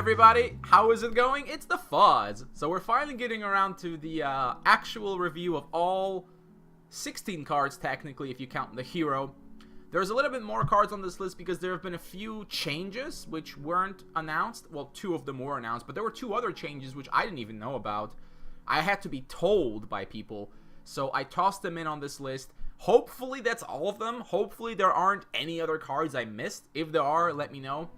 everybody, how is it going? It's the Fuzz. So we're finally getting around to the actual review of all 16 cards, technically, if you count the hero. There's a little bit more cards on this list because there have been a few changes which weren't announced. Well, 2 of them were announced, but there were 2 other changes which I didn't even know about. I had to be told by people, so I tossed them in on this list. Hopefully that's all of them. Hopefully there aren't any other cards I missed. If there are, let me know.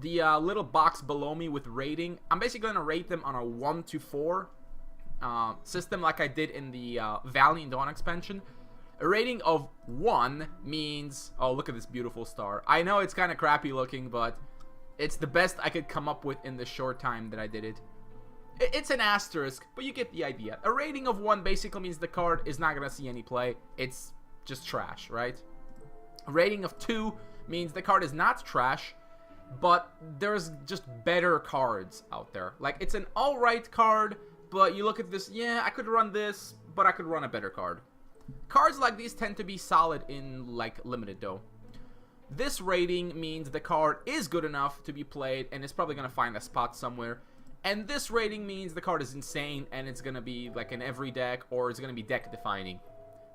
The little box below me with rating, I'm basically going to rate them on a 1 to 4 system like I did in the Valiant Dawn expansion. A rating of 1 means, oh, look at this beautiful star. I know it's kind of crappy looking, but it's the best I could come up with in the short time that I did it. It's an asterisk, but you get the idea. A rating of 1 basically means the card is not going to see any play. It's just trash, right? A rating of 2 means the card is not trash, but there's just better cards out there. Like, it's an alright card, but you look at this, yeah, I could run this, but I could run a better card. Cards like these tend to be solid in, like, limited, though. This rating means the card is good enough to be played, and it's probably going to find a spot somewhere. And this rating means the card is insane, and it's going to be, like, in every deck, or it's going to be deck-defining.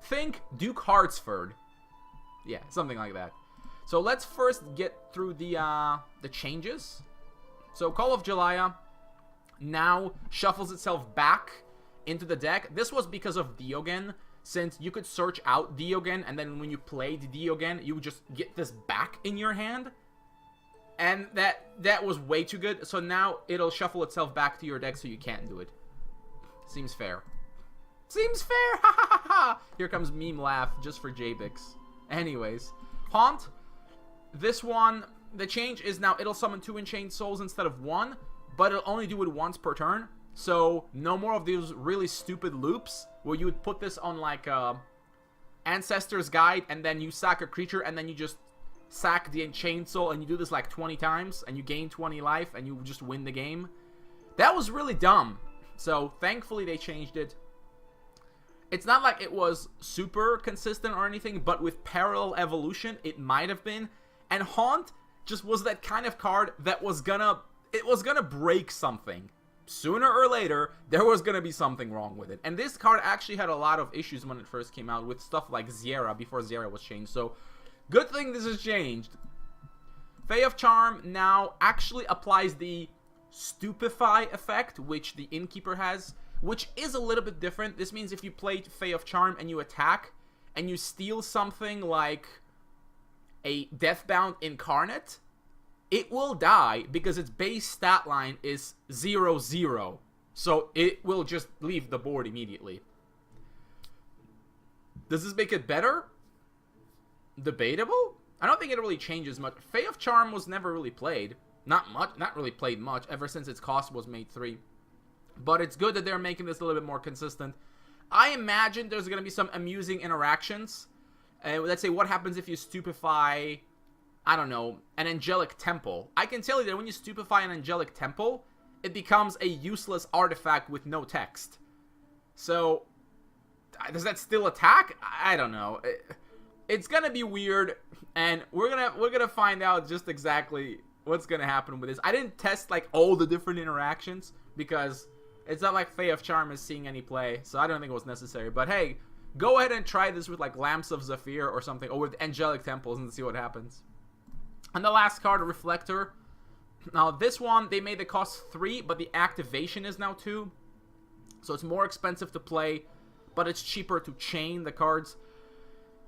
Think Duke Hartsford. Yeah, something like that. So let's first get through the changes. So Call of Jalaya now shuffles itself back into the deck. This was because of Diogen, since you could search out Diogen, and then when you played Diogen, you would just get this back in your hand. And that was way too good, so now it'll shuffle itself back to your deck so you can't do it. Seems fair. Seems fair! Ha ha ha ha! Here comes meme laugh just for Jabix. Anyways, Haunt. This one, the change is now it'll summon 2 Enchained Souls instead of 1, but it'll only do it once per turn. So no more of these really stupid loops where you would put this on like Ancestor's Guide and then you sack a creature and then you just sack the Enchained Soul and you do this like 20 times and you gain 20 life and you just win the game. That was really dumb. So thankfully they changed it. It's not like it was super consistent or anything, but with Parallel Evolution it might have been. And Haunt just was that kind of card that was gonna break something. Sooner or later, there was gonna be something wrong with it. And this card actually had a lot of issues when it first came out with stuff like Zera, before Zera was changed. So, good thing this has changed. Fae of Charm now actually applies the Stupefy effect, which the Innkeeper has, which is a little bit different. This means if you play Fae of Charm and you attack, and you steal something like a Deathbound Incarnate, it will die because its base stat line is 0/0. So it will just leave the board immediately. Does this make it better? Debatable? I don't think it really changes much. Fae of Charm was never really played. Not really played much ever since its cost was made 3. But it's good that they're making this a little bit more consistent. I imagine there's going to be some amusing interactions. Let's say, what happens if you stupefy, I don't know, an Angelic Temple? I can tell you that when you stupefy an Angelic Temple, it becomes a useless artifact with no text. So, does that still attack? I don't know. It's gonna be weird, and we're gonna find out just exactly what's gonna happen with this. I didn't test like all the different interactions because it's not like Fae of Charm is seeing any play, so I don't think it was necessary. But hey, go ahead and try this with like Lamps of Zephyr or something, or with Angelic Temples and see what happens. And the last card, Reflector. Now this one, they made the cost 3, but the activation is now 2. So it's more expensive to play, but it's cheaper to chain the cards.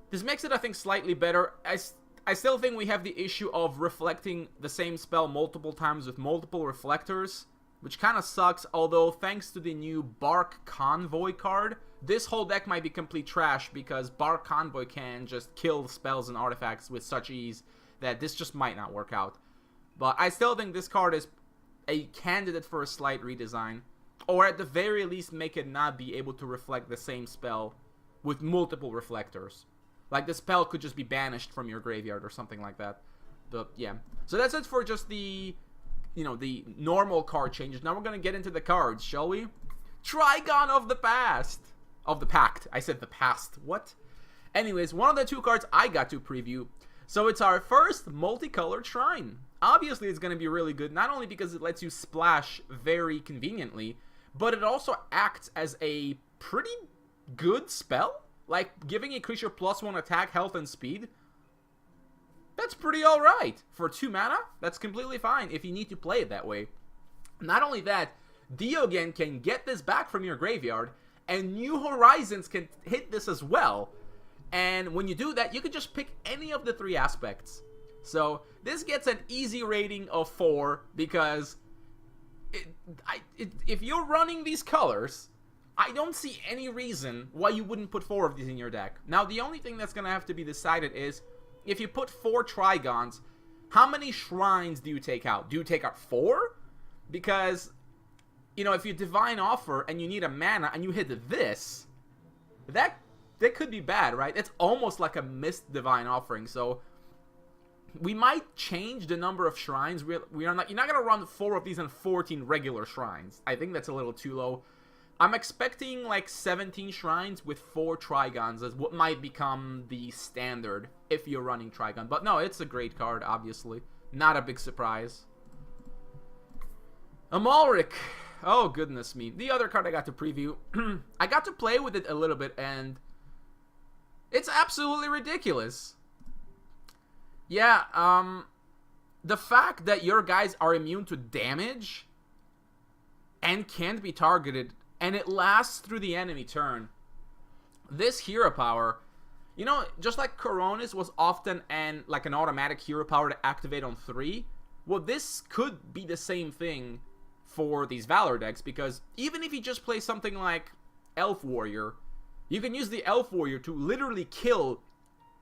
This makes it, I think, slightly better. I still think we have the issue of reflecting the same spell multiple times with multiple reflectors, which kind of sucks, although thanks to the new Bark Convoy card, this whole deck might be complete trash because Bark Convoy can just kill spells and artifacts with such ease that this just might not work out. But I still think this card is a candidate for a slight redesign, or at the very least make it not be able to reflect the same spell with multiple reflectors. Like the spell could just be banished from your graveyard or something like that. But yeah, so that's it for just the, you know, the normal card changes. Now we're gonna get into the cards, shall we? Trigon of the past. Of the pact. I said the past. What? Anyways, one of the 2 cards I got to preview. So it's our first multicolored shrine. Obviously, it's going to be really good, not only because it lets you splash very conveniently, but it also acts as a pretty good spell. Like, giving a creature +1 attack, health, and speed. That's pretty alright. For 2 mana, that's completely fine if you need to play it that way. Not only that, Diogen can get this back from your graveyard, and New Horizons can hit this as well. And when you do that, you can just pick any of the 3 aspects. So, this gets an easy rating of 4, because if you're running these colors, I don't see any reason why you wouldn't put 4 of these in your deck. Now, the only thing that's going to have to be decided is, if you put 4 Trigons, how many shrines do you take out? Do you take out 4? Because, you know, if you Divine Offer and you need a mana and you hit this, that could be bad, right? It's almost like a missed Divine Offering, so we might change the number of shrines. You're not going to run 4 of these and 14 regular shrines. I think that's a little too low. I'm expecting like 17 shrines with 4 Trigons as what might become the standard if you're running Trigon. But no, it's a great card, obviously. Not a big surprise. Ulric. Oh, goodness me. The other card I got to preview. I got to play with it a little bit, and it's absolutely ridiculous. Yeah, the fact that your guys are immune to damage and can't be targeted, and it lasts through the enemy turn. This hero power, you know, just like Coronis was often an automatic hero power to activate on 3, well, this could be the same thing for these Valor decks, because even if you just play something like Elf Warrior, you can use the Elf Warrior to literally kill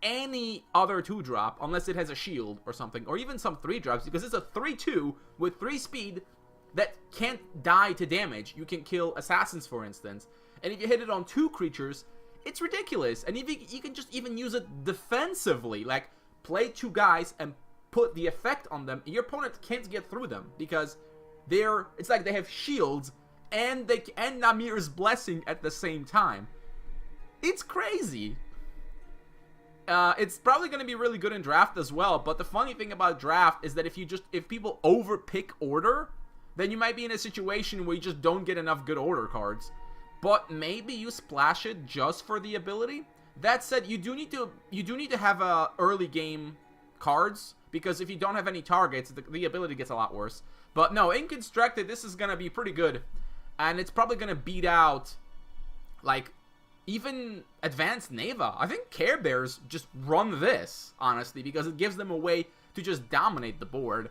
any other 2-drop, unless it has a shield or something, or even some 3-drops, because it's a 3/2 with 3 speed that can't die to damage. You can kill assassins, for instance, and if you hit it on 2 creatures, it's ridiculous. And you can just even use it defensively, like play 2 guys and put the effect on them. Your opponent can't get through them because it's like they have shields and Namir's Blessing at the same time. It's crazy. It's probably going to be really good in draft as well, but the funny thing about draft is that if people overpick order, then you might be in a situation where you just don't get enough good order cards. But maybe you splash it just for the ability. That said, you do need to have early game cards, because if you don't have any targets, the ability gets a lot worse. But no, in Constructed, this is gonna be pretty good, and it's probably gonna beat out like even Advanced Neva. I think Care Bears just run this, honestly, because it gives them a way to just dominate the board.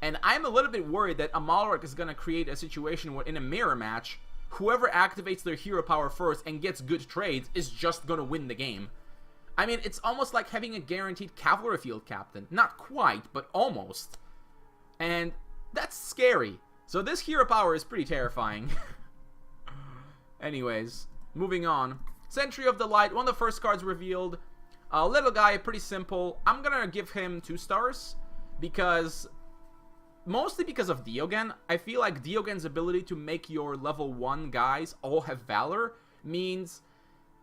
And I'm a little bit worried that Ulric is going to create a situation where in a mirror match, whoever activates their hero power first and gets good trades is just going to win the game. I mean, it's almost like having a guaranteed cavalry field captain. Not quite, but almost. And that's scary. So this hero power is pretty terrifying. Anyways, moving on. Sentry of the Light, one of the first cards revealed. A little guy, pretty simple. I'm going to give him 2 stars because... mostly because of Diogen. I feel like Diogen's ability to make your level 1 guys all have Valor means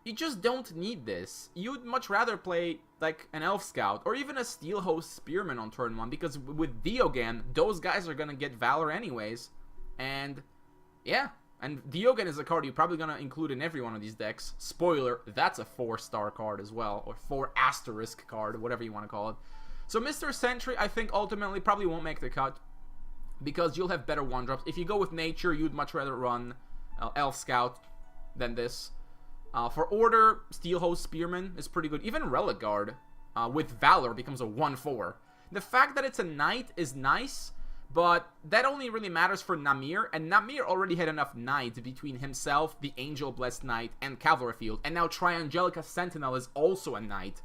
you just don't need this. You'd much rather play like an Elf Scout or even a Steelhost Spearman on turn 1, because with Diogen, those guys are going to get Valor anyways. And yeah, and Diogen is a card you're probably going to include in every one of these decks. Spoiler, that's a 4-star card as well, or 4 asterisk card, whatever you want to call it. So Mr. Sentry, I think ultimately probably won't make the cut, because you'll have better 1-drops. If you go with Nature, you'd much rather run Elf Scout than this. For Order, Steelhost Spearman is pretty good. Even Relic Guard with Valor becomes a 1/4. The fact that it's a Knight is nice, but that only really matters for Namir, and Namir already had enough Knights between himself, the Angel Blessed Knight, and Cavalry Field, and now Angelica Sentinel is also a Knight.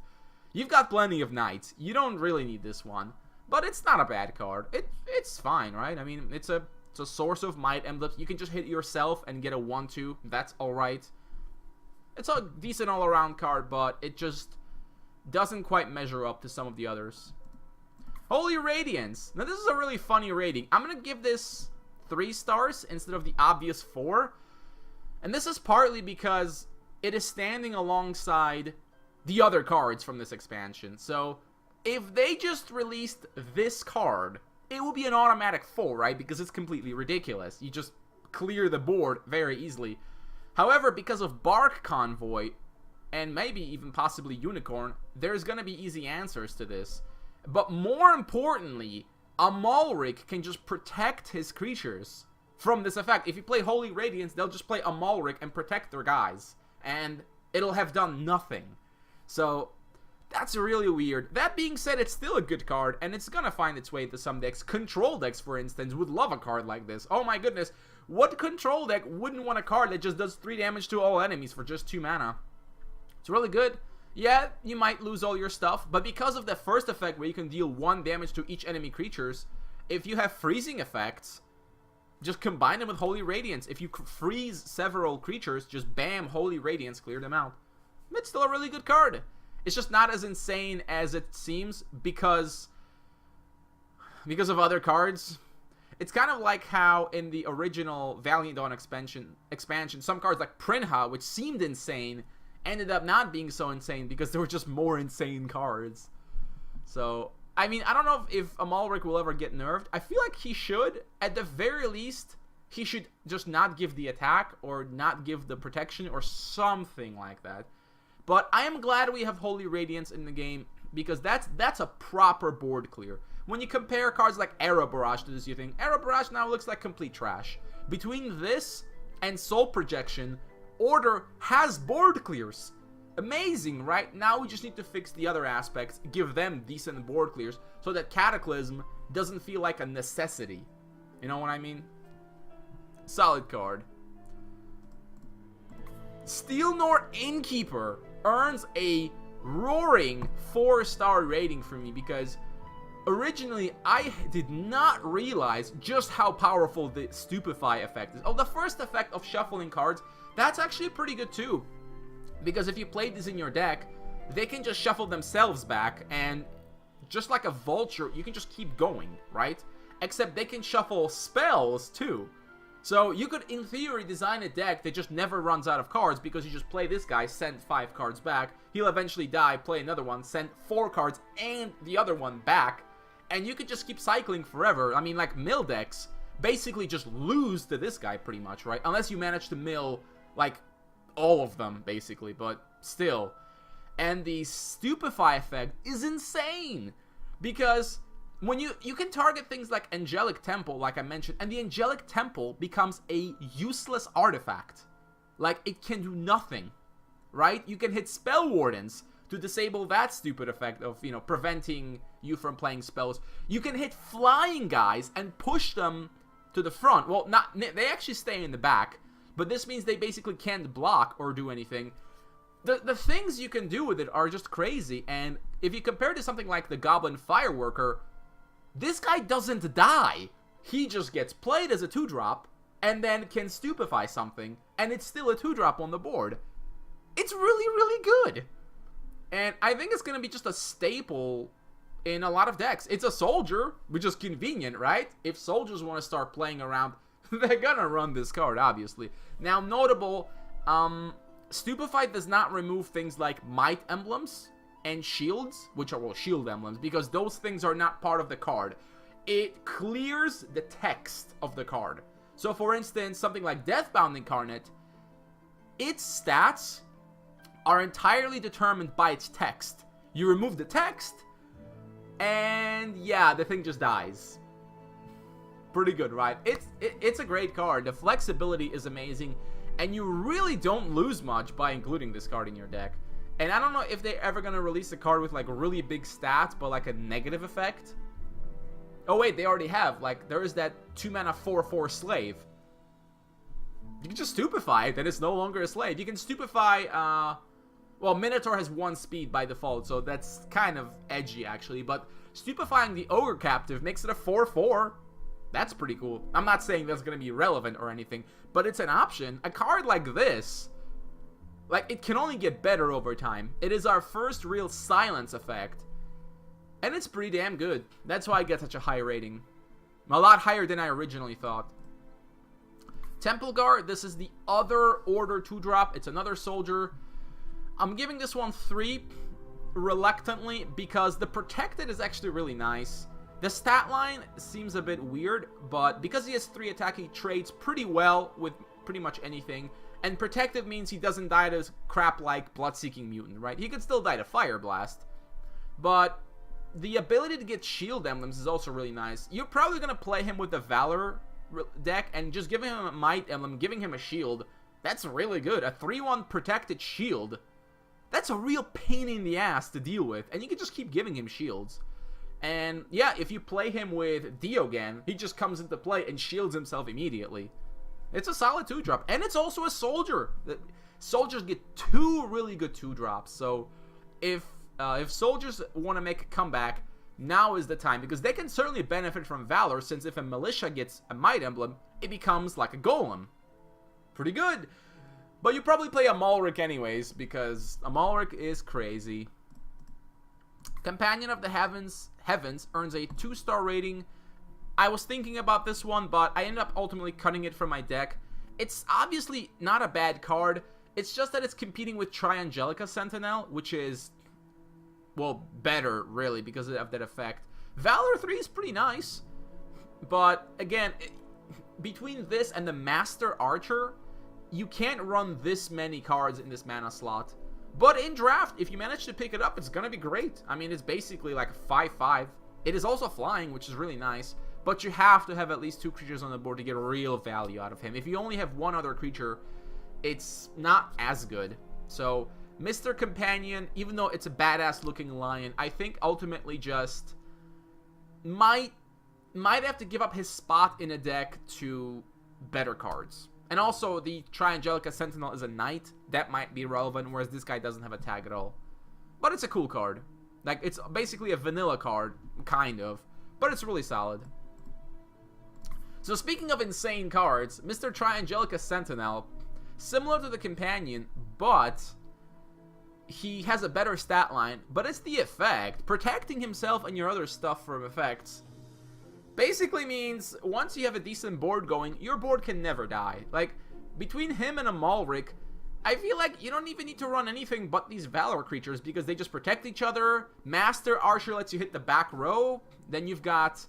You've got plenty of Knights. You don't really need this one. But it's not a bad card. It's fine, right? I mean, it's a source of might emblems. You can just hit yourself and get a 1/2. That's alright. It's a decent all-around card, but it just doesn't quite measure up to some of the others. Holy Radiance. Now, this is a really funny rating. I'm going to give this 3 stars instead of the obvious 4. And this is partly because it is standing alongside the other cards from this expansion. So, if they just released this card, it would be an automatic 4, right? Because it's completely ridiculous. You just clear the board very easily. However, because of Bark Convoy, and maybe even possibly Unicorn, there's gonna be easy answers to this. But more importantly, a Ulric can just protect his creatures from this effect. If you play Holy Radiance, they'll just play a Ulric and protect their guys, and it'll have done nothing. So that's really weird. That being said, it's still a good card, and it's gonna find its way to some decks. Control decks, for instance, would love a card like this. Oh my goodness, what control deck wouldn't want a card that just does 3 damage to all enemies for just 2 mana? It's really good. Yeah, you might lose all your stuff, but because of the first effect where you can deal 1 damage to each enemy creatures, if you have freezing effects, just combine them with Holy Radiance. If you freeze several creatures, just bam, Holy Radiance, clear them out. It's still a really good card. It's just not as insane as it seems because of other cards. It's kind of like how in the original Valiant Dawn expansion, some cards like Prinha, which seemed insane, ended up not being so insane because there were just more insane cards. So, I mean, I don't know if Ulric will ever get nerfed. I feel like he should. At the very least, he should just not give the attack or not give the protection or something like that. But I am glad we have Holy Radiance in the game because that's a proper board clear. When you compare cards like Arrow Barrage to this, you think Arrow Barrage now looks like complete trash. Between this and Soul Projection, Order has board clears. Amazing, right? Now we just need to fix the other aspects, give them decent board clears, so that Cataclysm doesn't feel like a necessity. You know what I mean? Solid card. Steelnor Innkeeper earns a roaring 4-star rating for me because originally I did not realize just how powerful the Stupefy effect is. Oh, the first effect of shuffling cards, that's actually pretty good too. Because if you play this in your deck, they can just shuffle themselves back, and just like a vulture, you can just keep going, right? Except they can shuffle spells too. So you could, in theory, design a deck that just never runs out of cards because you just play this guy, send 5 cards back, he'll eventually die, play another one, send 4 cards and the other one back, and you could just keep cycling forever. I mean, like, mill decks basically just lose to this guy pretty much, right? Unless you manage to mill, like, all of them, basically, but still. And the Stupefy effect is insane because when you can target things like Angelic Temple, like I mentioned, and the Angelic Temple becomes a useless artifact. Like, it can do nothing, right? You can hit Spell Wardens to disable that stupid effect of, you know, preventing you from playing spells. You can hit flying guys and push them to the front. Well, they actually stay in the back, but this means they basically can't block or do anything. The things you can do with it are just crazy, and if you compare to something like the Goblin Fireworker, this guy doesn't die. He just gets played as a 2-drop, and then can stupefy something, and it's still a 2-drop on the board. It's really, really good. And I think it's going to be just a staple in a lot of decks. It's a soldier, which is convenient, right? If soldiers want to start playing around, they're going to run this card, obviously. Now, notable, Stupefy does not remove things like Might Emblems and Shields, which are, well, Shield Emblems, because those things are not part of the card. It clears the text of the card. So, for instance, something like Deathbound Incarnate, its stats are entirely determined by its text. You remove the text, and yeah, the thing just dies. Pretty good, right? It's a great card. The flexibility is amazing, and you really don't lose much by including this card in your deck. And I don't know if they're ever going to release a card with, like, really big stats, but, like, a negative effect. Oh, wait, they already have. Like, there is that 2-mana 4/4 Slave. You can just Stupefy it, then it's no longer a slave. You can Stupefy, well, Minotaur has 1 speed by default, so that's kind of edgy, actually. But Stupefying the Ogre Captive makes it a 4/4. That's pretty cool. I'm not saying that's going to be relevant or anything, but it's an option. A card like this, like, it can only get better over time. It is our first real silence effect, and it's pretty damn good. That's why I get such a high rating. A lot higher than I originally thought. Temple Guard, this is the other Order 2-drop. It's another soldier. I'm giving this one 3. reluctantly because the protected is actually really nice. The stat line seems a bit weird, but because he has 3 attack, he trades pretty well with pretty much anything. And protective means he doesn't die to crap like Blood-Seeking Mutant, right? He could still die to Fire Blast. But the ability to get shield emblems is also really nice. You're probably going to play him with the Valor deck and just giving him a Might emblem, giving him a shield. That's really good. A 3-1 protected shield. That's a real pain in the ass to deal with. And you can just keep giving him shields. And yeah, if you play him with Diogen, he just comes into play and shields himself immediately. It's a solid 2-drop. And it's also a soldier. Soldiers get 2 really good 2-drops. So if soldiers want to make a comeback, now is the time. Because they can certainly benefit from Valor, since if a militia gets a Might emblem, it becomes like a golem. Pretty good. But you probably play a Ulric anyways, because a Ulric is crazy. Companion of the Heavens earns a 2-star rating. I was thinking about this one, but I ended up ultimately cutting it from my deck. It's obviously not a bad card. It's just that it's competing with Angelica Sentinel, which is, well, better, really, because of that effect. Valor 3 is pretty nice. But, again, between this and the Master Archer, you can't run this many cards in this mana slot. But in draft, if you manage to pick it up, it's going to be great. I mean, it's basically like a 5/5. It is also flying, which is really nice. But you have to have at least 2 creatures on the board to get real value out of him. If you only have 1 other creature, it's not as good. So, Mr. Companion, even though it's a badass looking lion, I think ultimately just might have to give up his spot in a deck to better cards. And also, the Angelica Sentinel is a knight. That might be relevant, whereas this guy doesn't have a tag at all. But it's a cool card. Like, it's basically a vanilla card, kind of. But it's really solid. So speaking of insane cards, Mr. Angelica Sentinel, similar to the Companion, but he has a better stat line. But it's the effect. Protecting himself and your other stuff from effects basically means once you have a decent board going, your board can never die. Like, between him and a Ulric, I feel like you don't even need to run anything but these Valor creatures because they just protect each other. Master Archer lets you hit the back row. Then you've got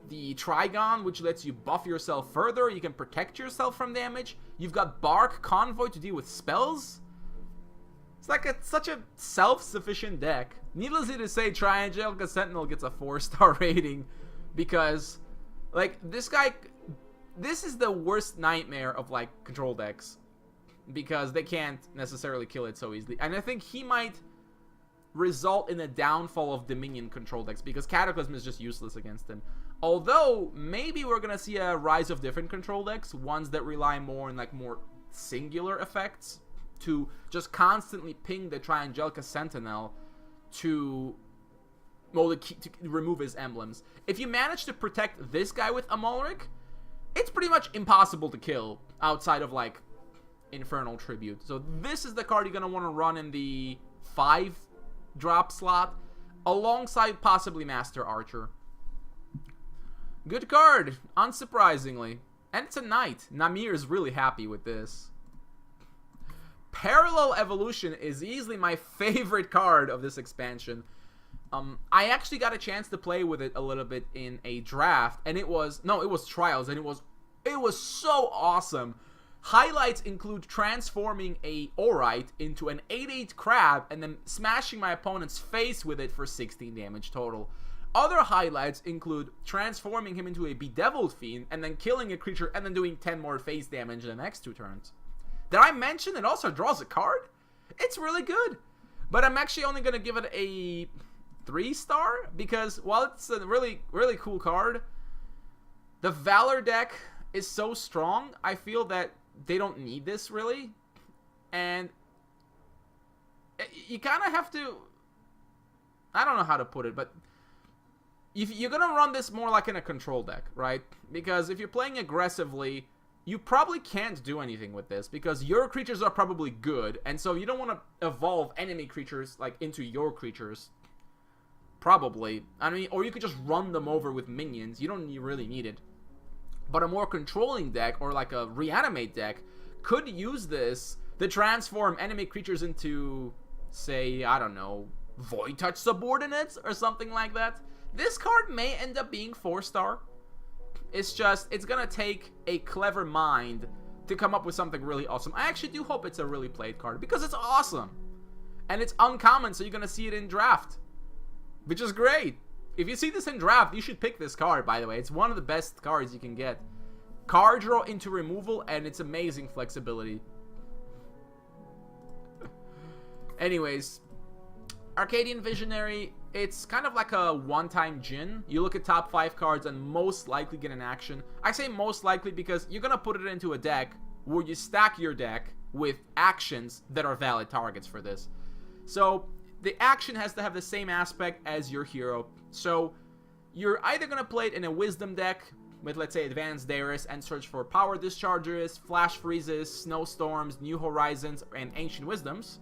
the Trigon, which lets you buff yourself further. You can protect yourself from damage. You've got Bark Convoy to deal with spells. It's like such a self-sufficient deck. Needlessly to say, Angelica Sentinel gets a 4-star rating. Because, like, this is the worst nightmare of, like, control decks. Because they can't necessarily kill it so easily. And I think he might result in a downfall of Dominion control decks. Because Cataclysm is just useless against him. Although, maybe we're going to see a rise of different control decks. Ones that rely more on, like, more singular effects. To just constantly ping the Angelica Sentinel to remove his emblems. If you manage to protect this guy with a Ulric, it's pretty much impossible to kill outside of, like, Infernal Tribute. So this is the card you're going to want to run in the 5-drop slot, alongside possibly Master Archer. Good card, unsurprisingly. And it's a knight. Namir is really happy with this. Parallel Evolution is easily my favorite card of this expansion. I actually got a chance to play with it a little bit in a draft, and it was trials, and it was so awesome. Highlights include transforming a Orite into an 8/8 crab and then smashing my opponent's face with it for 16 damage total. Other highlights include transforming him into a Bedeviled Fiend and then killing a creature and then doing 10 more face damage in the next 2 turns. Did I mention it also draws a card? It's really good. But I'm actually only going to give it a 3-star because while it's a really, really cool card, the Valor deck is so strong, I feel that they don't need this really. And you kind of have to, I don't know how to put it, but if you're going to run this more like in a control deck, right? Because if you're playing aggressively, you probably can't do anything with this because your creatures are probably good, and so you don't want to evolve enemy creatures like into your creatures. Probably. I mean, or you could just run them over with minions. You don't really need it. But a more controlling deck, or like a reanimate deck, could use this to transform enemy creatures into, say, I don't know, Void Touch Subordinates or something like that. This card may end up being 4-star. It's just, it's gonna take a clever mind to come up with something really awesome. I actually do hope it's a really played card because it's awesome. And it's uncommon, so you're gonna see it in draft, which is great. If you see this in draft, you should pick this card, by the way. It's one of the best cards you can get. Card draw into removal, and it's amazing flexibility. Anyways, Arcadian Visionary, it's kind of like a one-time Djinn. You look at top 5 cards and most likely get an action. I say most likely because you're gonna put it into a deck where you stack your deck with actions that are valid targets for this. So the action has to have the same aspect as your hero. So you're either gonna play it in a Wisdom deck with, let's say, Advanced Darius and search for Power Discharges, Flash Freezes, Snowstorms, New Horizons, and Ancient Wisdoms.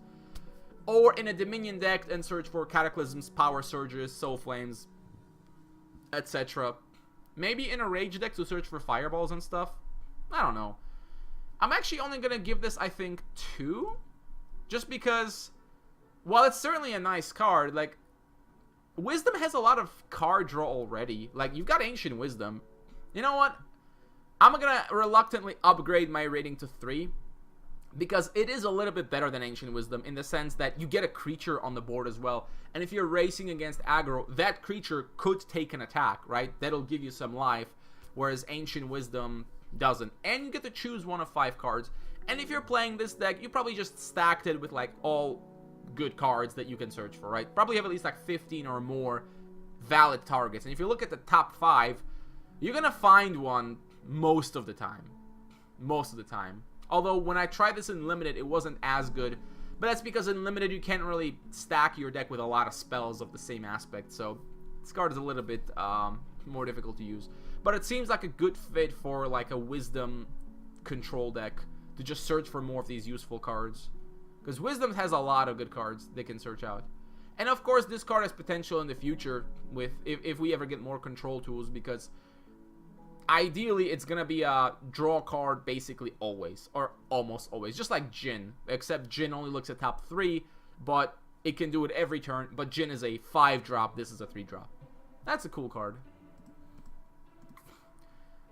Or in a Dominion deck and search for Cataclysms, Power Surges, Soul Flames, etc. Maybe in a Rage deck to search for Fireballs and stuff. I don't know. I'm actually only going to give this, I think, 2. Just because, while it's certainly a nice card, like, Wisdom has a lot of card draw already. Like, you've got Ancient Wisdom. You know what? I'm going to reluctantly upgrade my rating to 3. Because it is a little bit better than Ancient Wisdom in the sense that you get a creature on the board as well. And if you're racing against aggro, that creature could take an attack, right? That'll give you some life, whereas Ancient Wisdom doesn't. And you get to choose one of 5 cards. And if you're playing this deck, you probably just stacked it with, like, all good cards that you can search for, right? Probably have at least, like, 15 or more valid targets. And if you look at the top 5, you're gonna find one most of the time. Most of the time. Although, when I tried this in Limited, it wasn't as good. But that's because in Limited, you can't really stack your deck with a lot of spells of the same aspect. So, this card is a little bit more difficult to use. But it seems like a good fit for, like, a Wisdom control deck. To just search for more of these useful cards. Because Wisdom has a lot of good cards they can search out. And, of course, this card has potential in the future with if we ever get more control tools. Because ideally, it's going to be a draw card basically always, or almost always, just like Djinn, except Djinn only looks at top 3, but it can do it every turn, but Djinn is a 5-drop, this is a 3-drop. That's a cool card.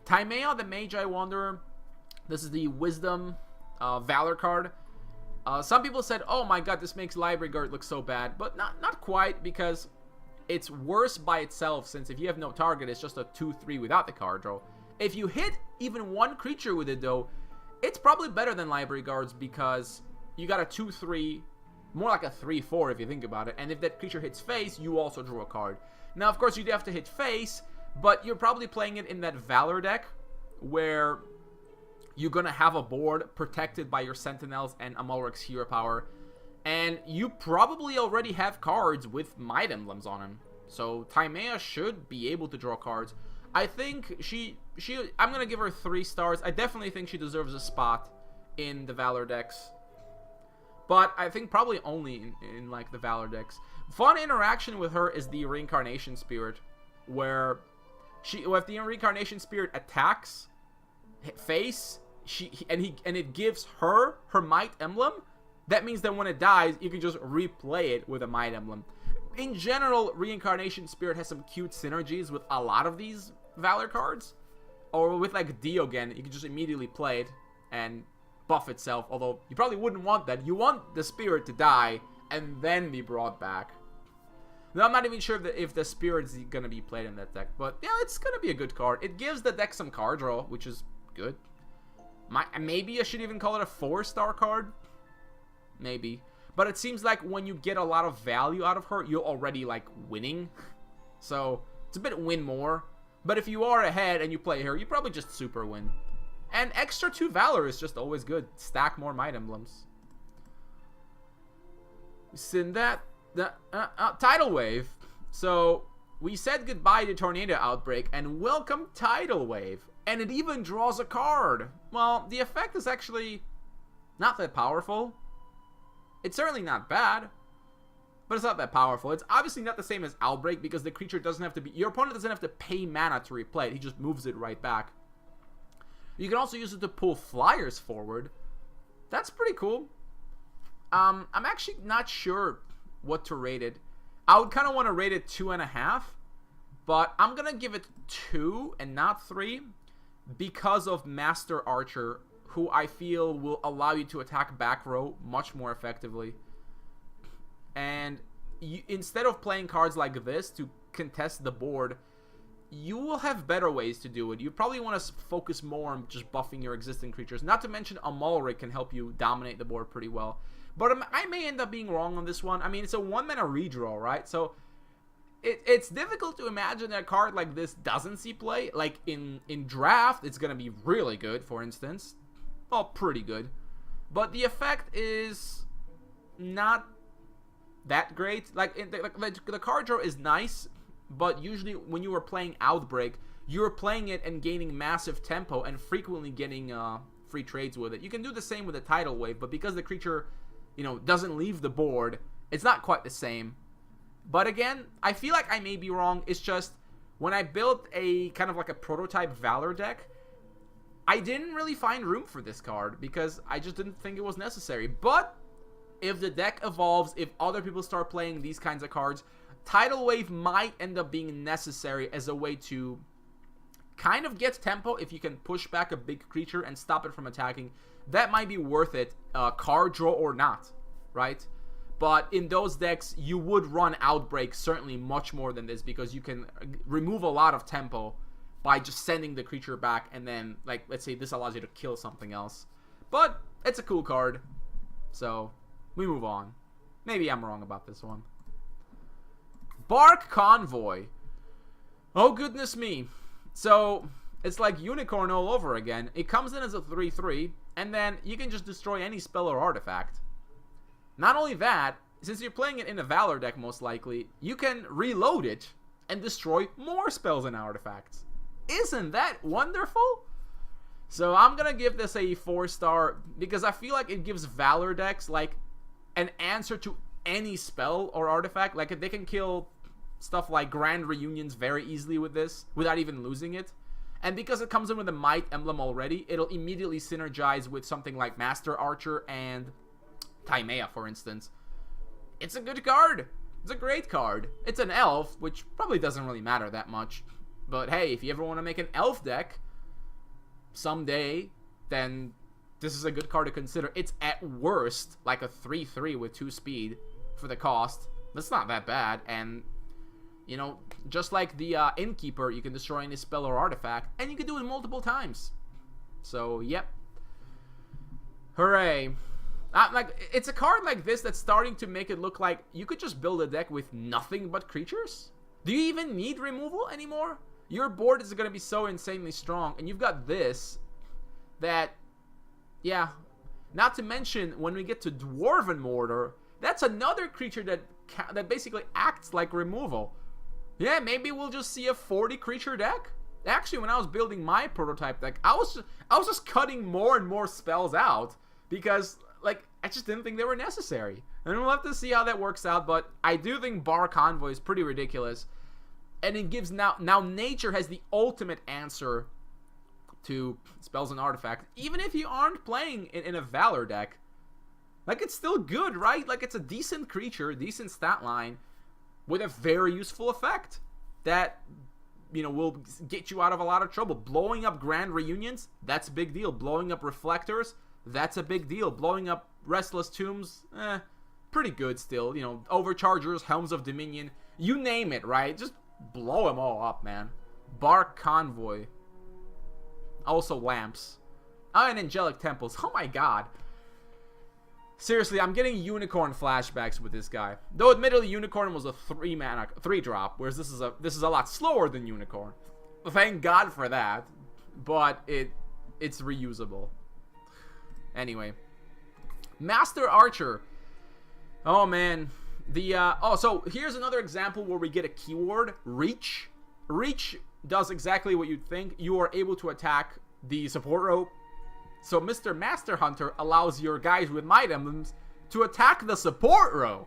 Timea, the Mage Wanderer, this is the Wisdom Valor card. Some people said, oh my god, this makes Library Guard look so bad, but not quite, because it's worse by itself, since if you have no target, it's just a 2-3 without the card draw. If you hit even one creature with it, though, it's probably better than Library Guards, because you got a 2-3, more like a 3-4 if you think about it, and if that creature hits face, you also draw a card. Now, of course, you'd have to hit face, but you're probably playing it in that Valor deck, where you're gonna have a board protected by your Sentinels and Ulric's Hero Power. And you probably already have cards with Might Emblems on them. So Timea should be able to draw cards. I think I'm going to give her 3 stars. I definitely think she deserves a spot in the Valor decks. But I think probably only in like the Valor decks. Fun interaction with her is the Reincarnation Spirit. Where if the Reincarnation Spirit attacks face, and it gives her Might Emblem. That means that when it dies, you can just replay it with a Might Emblem. In general, Reincarnation Spirit has some cute synergies with a lot of these Valor cards. Or with like Diogen, you can just immediately play it and buff itself. Although, you probably wouldn't want that. You want the Spirit to die and then be brought back. Now, I'm not even sure if the Spirit's going to be played in that deck. But yeah, it's going to be a good card. It gives the deck some card draw, which is good. Maybe I should even call it a 4-star card. Maybe. But it seems like when you get a lot of value out of her, you're already, like, winning. So, it's a bit win more. But if you are ahead and you play her, you probably just super win. And extra 2 Valor is just always good. Stack more Might Emblems. Send that. Tidal Wave. So, we said goodbye to Tornado Outbreak and welcome Tidal Wave. And it even draws a card. Well, the effect is actually not that powerful. It's certainly not bad, but it's not that powerful. It's obviously not the same as Outbreak because the creature doesn't have to be... Your opponent doesn't have to pay mana to replay it. He just moves it right back. You can also use it to pull flyers forward. That's pretty cool. I'm actually not sure what to rate it. I would kind of want to rate it 2.5, but I'm going to give it 2 and not 3 because of Master Archer, who I feel will allow you to attack back row much more effectively. And instead of playing cards like this to contest the board, you will have better ways to do it. You probably want to focus more on just buffing your existing creatures. Not to mention a Ulric can help you dominate the board pretty well. But I may end up being wrong on this one. I mean, it's a 1-mana redraw, right? So it's difficult to imagine that a card like this doesn't see play. Like in draft, it's going to be really good, for instance. Well, pretty good. But the effect is not that great. Like, the card draw is nice, but usually when you were playing Outbreak, you were playing it and gaining massive tempo and frequently getting free trades with it. You can do the same with the Tidal Wave, but because the creature, you know, doesn't leave the board, it's not quite the same. But again, I feel like I may be wrong. It's just when I built a kind of like a prototype Valor deck, I didn't really find room for this card because I just didn't think it was necessary. But if the deck evolves, if other people start playing these kinds of cards, Tidal Wave might end up being necessary as a way to kind of get tempo. If you can push back a big creature and stop it from attacking, that might be worth it, card draw or not, right? But in those decks, you would run Outbreak certainly much more than this because you can remove a lot of tempo by just sending the creature back, and then, like, let's say this allows you to kill something else. But it's a cool card, so we move on. Maybe I'm wrong about this one. Bark Convoy. Oh, goodness me. So it's like Unicorn all over again. It comes in as a 3/3, and then you can just destroy any spell or artifact. Not only that, since you're playing it in a Valor deck most likely, you can reload it and destroy more spells and artifacts. Isn't that wonderful? So I'm gonna give this a 4-star because I feel like it gives Valor decks like an answer to any spell or artifact. Like, they can kill stuff like Grand Reunions very easily with this without even losing it. And because it comes in with a Might emblem already, it'll immediately synergize with something like Master Archer and Timea, for instance. It's a good card. It's a great card. It's an elf, which probably doesn't really matter that much. But hey, if you ever want to make an elf deck someday, then this is a good card to consider. It's at worst like a 3/3 with 2 speed for the cost. That's not that bad. And, you know, just like the Innkeeper, you can destroy any spell or artifact, and you can do it multiple times. So, yep. Hooray. Like, it's a card like this that's starting to make it look like you could just build a deck with nothing but creatures. Do you even need removal anymore? Your board is going to be so insanely strong, and you've got this that, yeah. Not to mention, when we get to Dwarven Mortar, that's another creature that basically acts like removal. Yeah, maybe we'll just see a 40 creature deck. Actually, when I was building my prototype deck, I was just cutting more and more spells out because, like, I just didn't think they were necessary. And we'll have to see how that works out, but I do think Bar Convoy is pretty ridiculous. And it gives now nature has the ultimate answer to spells and artifacts, even if you aren't playing in a Valor deck. Like, it's still good, right? Like, it's a decent creature, decent stat line, with a very useful effect that, you know, will get you out of a lot of trouble. Blowing up Grand Reunions, that's a big deal. Blowing up Reflectors, that's a big deal. Blowing up Restless Tombs, pretty good still. You know, Overchargers, Helms of Dominion, you name it, right? Just blow them all up, man. Bark Convoy. Also Lamps. Oh, and Angelic Temples. Oh my god. Seriously, I'm getting Unicorn flashbacks with this guy. Though admittedly, Unicorn was a 3-mana 3-drop, whereas this is a lot slower than Unicorn. Thank God for that. But it's reusable. Anyway, Master Archer. Oh man, so here's another example where we get a keyword, Reach. Reach does exactly what you'd think. You are able to attack the support row. So Mr. Master Hunter allows your guys with Might Emblems to attack the support row.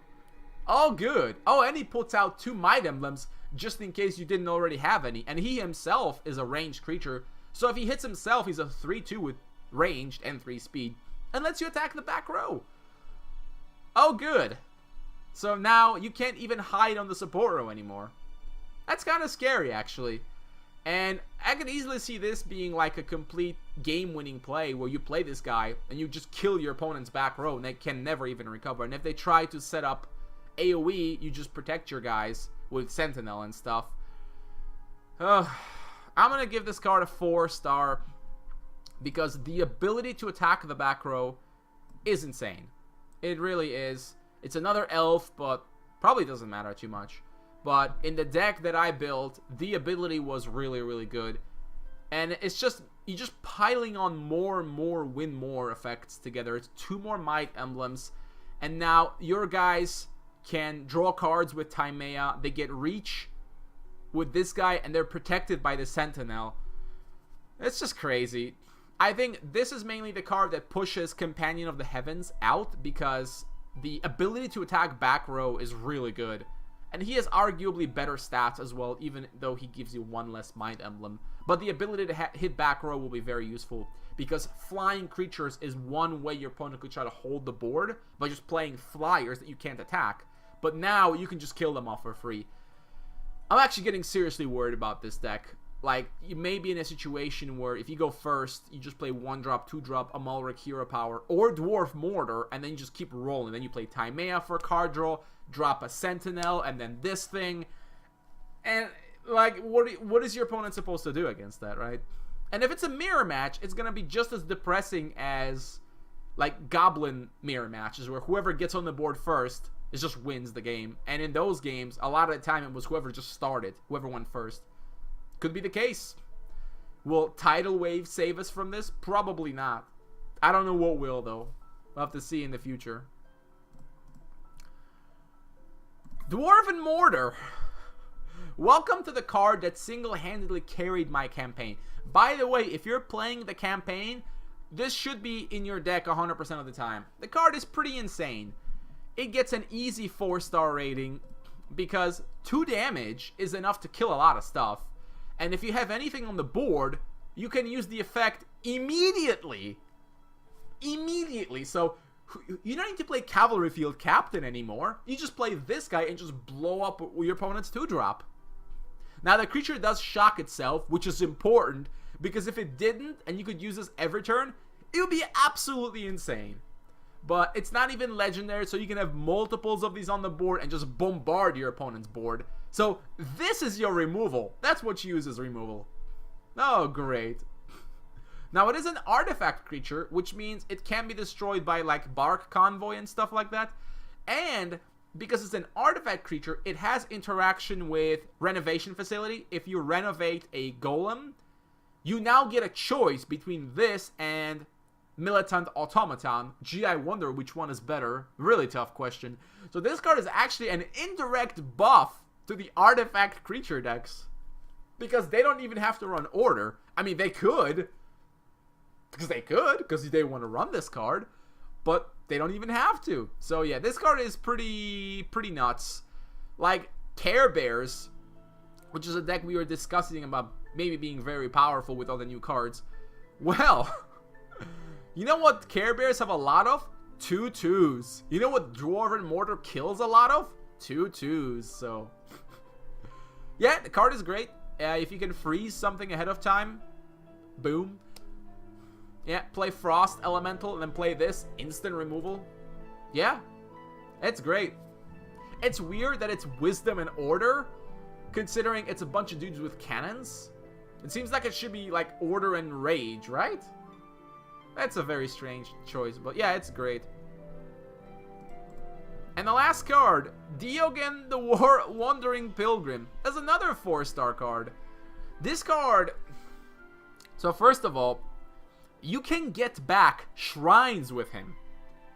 Oh, good. Oh, and he puts out 2 Might Emblems just in case you didn't already have any. And he himself is a ranged creature. So if he hits himself, he's a 3/2 with ranged and 3 speed. And lets you attack the back row. Oh, good. So now you can't even hide on the support row anymore. That's kind of scary, actually. And I could easily see this being like a complete game-winning play where you play this guy and you just kill your opponent's back row and they can never even recover. And if they try to set up AoE, you just protect your guys with Sentinel and stuff. I'm going to give this card a 4-star because the ability to attack the back row is insane. It really is. It's another elf, but probably doesn't matter too much. But in the deck that I built, the ability was really, really good. And it's just, you're just piling on more and more win more effects together. It's 2 more might emblems. And now your guys can draw cards with Timea. They get reach with this guy, and they're protected by the Sentinel. It's just crazy. I think this is mainly the card that pushes Companion of the Heavens out because the ability to attack back row is really good. And he has arguably better stats as well, even though he gives you 1 less Mind Emblem. But the ability to hit back row will be very useful, because flying creatures is one way your opponent could try to hold the board by just playing flyers that you can't attack. But now you can just kill them off for free. I'm actually getting seriously worried about this deck. Like, you may be in a situation where if you go first, you just play 1-drop, 2-drop, a Ulric Hero Power, or Dwarf Mortar, and then you just keep rolling. Then you play Timea for a card draw, drop a Sentinel, and then this thing. And, like, what is your opponent supposed to do against that, right? And if it's a mirror match, it's going to be just as depressing as, like, Goblin mirror matches, where whoever gets on the board first just wins the game. And in those games, a lot of the time it was whoever just started, whoever went first. Could be the case. Will Tidal Wave save us from this? Probably not. I don't know what will, though. We'll have to see in the future. Dwarven Mortar. Welcome to the card that single-handedly carried my campaign. By the way, if you're playing the campaign, this should be in your deck 100% of the time. The card is pretty insane. It gets an easy 4-star rating because 2 damage is enough to kill a lot of stuff. And if you have anything on the board, you can use the effect immediately. So you don't need to play Cavalry Field Captain anymore. You just play this guy and just blow up your opponent's 2-drop. Now, the creature does shock itself, which is important, because if it didn't, and you could use this every turn, it would be absolutely insane. But it's not even legendary, so you can have multiples of these on the board and just bombard your opponent's board. So this is your removal. That's what you use as removal. Oh, great. Now, it is an artifact creature, which means it can be destroyed by, like, Bark Convoy and stuff like that. And because it's an artifact creature, it has interaction with Renovation Facility. If you renovate a Golem, you now get a choice between this and Militant Automaton. Gee, I wonder which one is better. Really tough question. So this card is actually an indirect buff to the artifact creature decks, because they don't even have to run order. I mean, they could, because they want to run this card, but they don't even have to. So yeah, this card is pretty nuts. Like Care Bears, which is a deck we were discussing about maybe being very powerful with all the new cards. Well, you know what Care Bears have a lot of? 2/2s. You know what Dwarven Mortar kills a lot of? 2/2s. So yeah, the card is great. If you can freeze something ahead of time, boom. Yeah, play Frost Elemental and then play this, instant removal. Yeah, it's great. It's weird that it's Wisdom and Order, considering it's a bunch of dudes with cannons. It seems like it should be like Order and Rage, right? That's a very strange choice, but yeah, it's great. And the last card, Diogen the Wandering Pilgrim, is another 4-star card. This card, so first of all, you can get back shrines with him,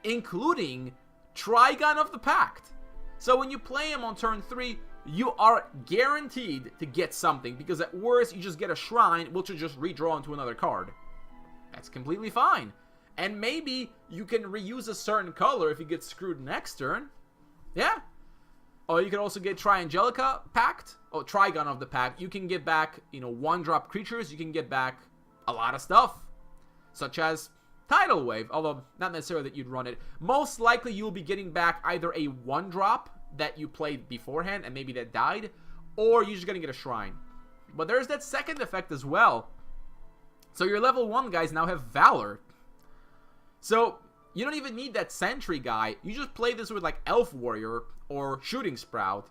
including Trigon of the Pact. So when you play him on turn 3, you are guaranteed to get something, because at worst, you just get a shrine, which will just redraw into another card. That's completely fine. And maybe you can reuse a certain color if you get screwed next turn. Yeah. Or you can also get Angelica Pact, or Trigon of the Pact. You can get back, 1-drop creatures. You can get back a lot of stuff, such as Tidal Wave, although not necessarily that you'd run it. Most likely you'll be getting back either a 1-drop that you played beforehand and maybe that died, or you're just going to get a Shrine. But there's that second effect as well. So your level 1 guys now have Valor. So you don't even need that Sentry guy. You just play this with like Elf Warrior or Shooting Sprout.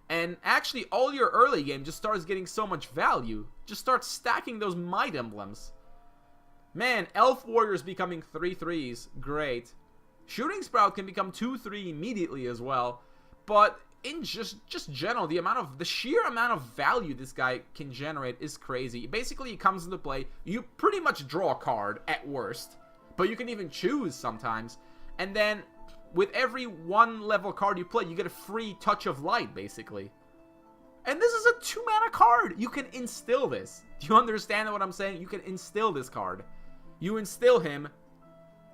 And actually all your early game just starts getting so much value. Just start stacking those Might Emblems. Man, Elf Warrior is becoming 3/3s. Great. Shooting Sprout can become 2/3 immediately as well. But in just general, the sheer amount of value this guy can generate is crazy. Basically, he comes into play. You pretty much draw a card at worst, but you can even choose sometimes. And then with every 1-level card you play, you get a free Touch of Light, basically. And this is a 2-mana card. You can instill this. Do you understand what I'm saying? You can instill this card. You instill him,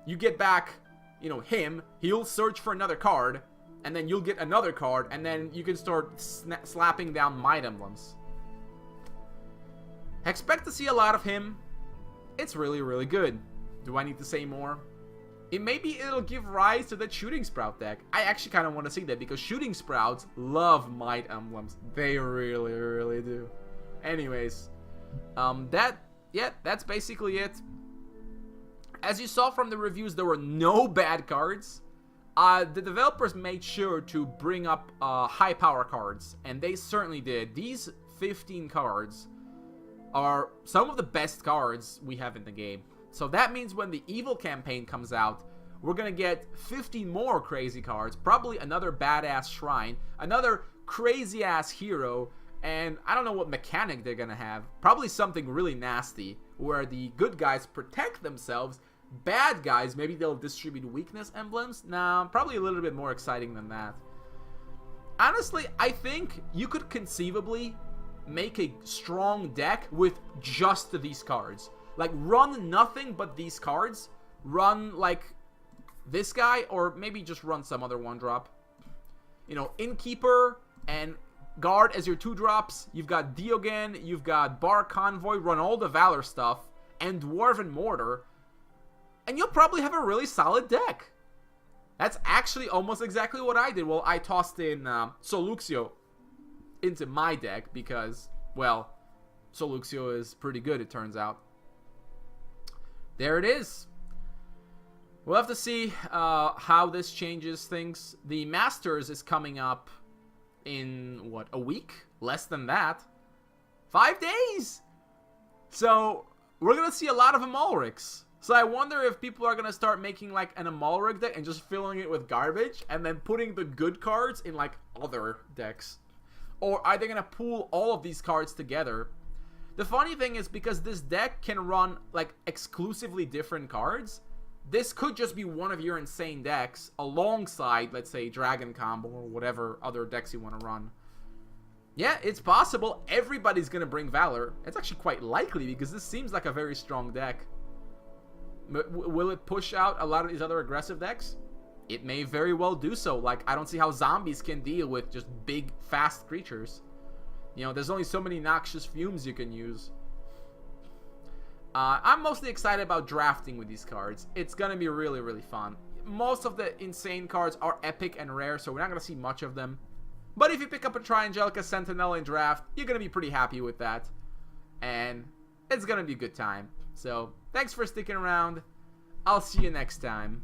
you get back, you know, him, he'll search for another card, and then you'll get another card, and then you can start slapping down Might Emblems. Expect to see a lot of him. It's really, really good. Do I need to say more? It'll give rise to that Shooting Sprout deck. I actually kind of want to see that, because Shooting Sprouts love Might Emblems. They really, really do. Anyways, that's basically it. As you saw from the reviews, there were no bad cards. The developers made sure to bring up high power cards, and they certainly did. These 15 cards are some of the best cards we have in the game. So that means when the Evil campaign comes out, we're going to get 50 more crazy cards, probably another badass Shrine, another crazy ass hero, and I don't know what mechanic they're going to have. Probably something really nasty, where the good guys protect themselves. Bad guys, maybe they'll distribute weakness emblems. Nah, probably a little bit more exciting than that. Honestly, I think you could conceivably make a strong deck with just these cards. Like, run nothing but these cards. Run, like, this guy, or maybe just run some other 1-drop. You know, Innkeeper and Guard as your 2-drops. You've got Diogen, you've got Bar Convoy. Run all the Valor stuff. And Dwarven Mortar. And you'll probably have a really solid deck. That's actually almost exactly what I did. Well, I tossed in Soluxio into my deck because, well, Soluxio is pretty good, it turns out. There it is. We'll have to see how this changes things. The Masters is coming up in, what, a week? Less than that. 5 days! So, we're going to see a lot of Ulrics. So I wonder if people are going to start making like an Ulric deck and just filling it with garbage and then putting the good cards in like other decks. Or are they going to pool all of these cards together? The funny thing is, because this deck can run like exclusively different cards, this could just be one of your insane decks alongside, let's say, Dragon Combo or whatever other decks you want to run. Yeah, it's possible. Everybody's going to bring Valor. It's actually quite likely because this seems like a very strong deck. Will it push out a lot of these other aggressive decks? It may very well do so. Like, I don't see how zombies can deal with just big, fast creatures. You know, there's only so many noxious fumes you can use. I'm mostly excited about drafting with these cards. It's going to be really, really fun. Most of the insane cards are epic and rare, so we're not going to see much of them. But if you pick up a Angelica Sentinel in draft, you're going to be pretty happy with that. And it's going to be a good time. So, thanks for sticking around. I'll see you next time.